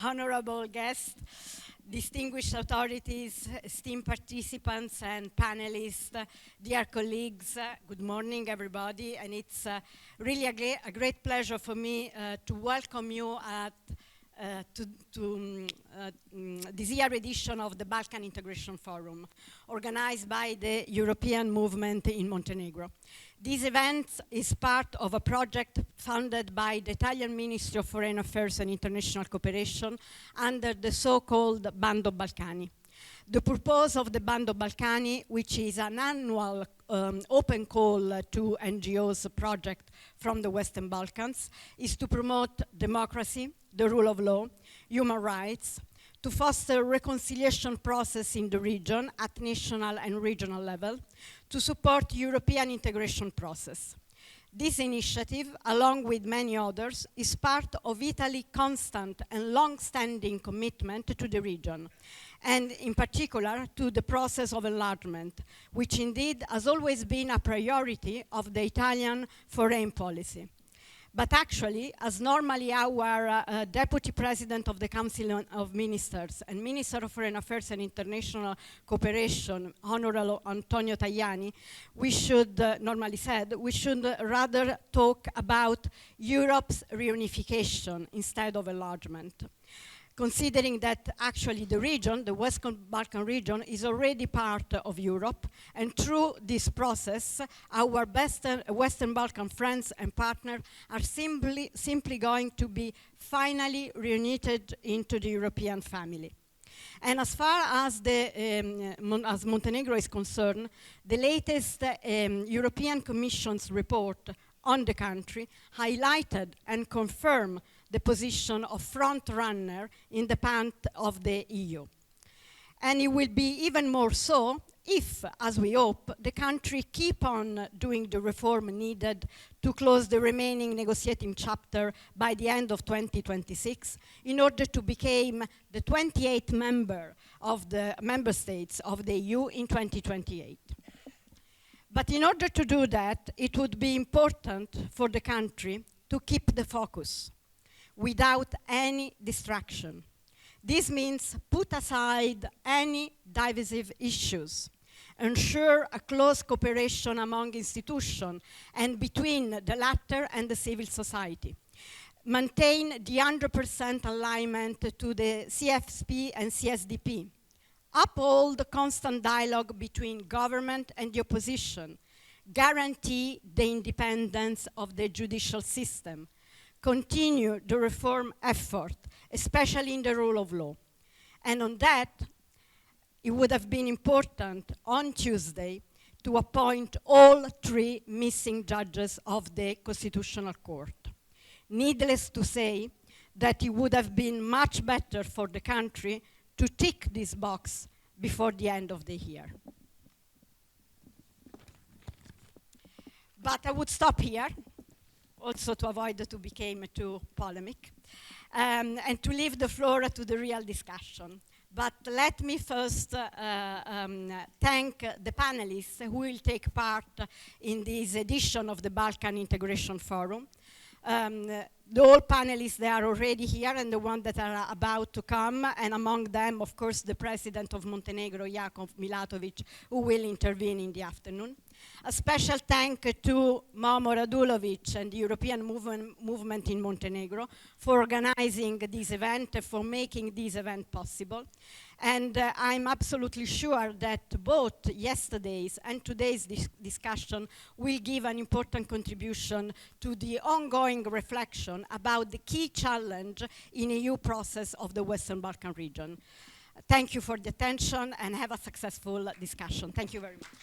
honorable guests, distinguished authorities, esteemed participants and panelists, dear colleagues, good morning everybody, and it's really a great pleasure for me to welcome you at this year edition of the Balkan Integration Forum, organized by the European Movement in Montenegro. This event is part of a project funded by the Italian Ministry of Foreign Affairs and International Cooperation under the so-called Bando Balcani. The purpose of the Bando Balcani, which is an annual open call to NGOs project from the Western Balkans, is to promote democracy, the rule of law, human rights, to foster reconciliation process in the region at national and regional level, to support European integration process. This initiative, along with many others, is part of Italy's constant and long-standing commitment to the region, and in particular to the process of enlargement, which indeed has always been a priority of the Italian foreign policy. But actually, as normally our Deputy President of the Council of Ministers and Minister of Foreign Affairs and International Cooperation, Honorable Antonio Tajani, we should, normally said, we should rather talk about Europe's reunification instead of enlargement, considering that actually the region, the Western Balkan region, is already part of Europe, and through this process, our Western Balkan friends and partners are simply going to be finally reunited into the European family. And as far as as Montenegro is concerned, the latest European Commission's report on the country highlighted and confirmed the position of front runner in the path of the EU. And it will be even more so if, as we hope, the country keep on doing the reform needed to close the remaining negotiating chapter by the end of 2026 in order to become the 28th member of the member states of the EU in 2028. But in order to do that, it would be important for the country to keep the focus without any distraction. This means put aside any divisive issues, ensure a close cooperation among institutions and between the latter and the civil society, maintain the 100% alignment to the CFSP and CSDP, uphold the constant dialogue between government and the opposition, guarantee the independence of the judicial system, continue the reform effort, especially in the rule of law. And on that, it would have been important on Tuesday to appoint all 3 missing judges of the Constitutional Court. Needless to say that it would have been much better for the country to tick this box before the end of the year. But I would stop here, also to avoid to become too polemic, and to leave the floor to the real discussion. But let me first thank the panelists who will take part in this edition of the Balkan Integration Forum. The all panelists, they are already here, and the ones that are about to come, and among them, of course, the President of Montenegro, Jakov Milatovic, who will intervene in the afternoon. A special thank to Momo Radulovic and the European movement in Montenegro for organizing this event, for making this event possible. And I'm absolutely sure that both yesterday's and today's discussion will give an important contribution to the ongoing reflection about the key challenge in EU process of the Western Balkan region. Thank you for the attention and have a successful discussion. Thank you very much.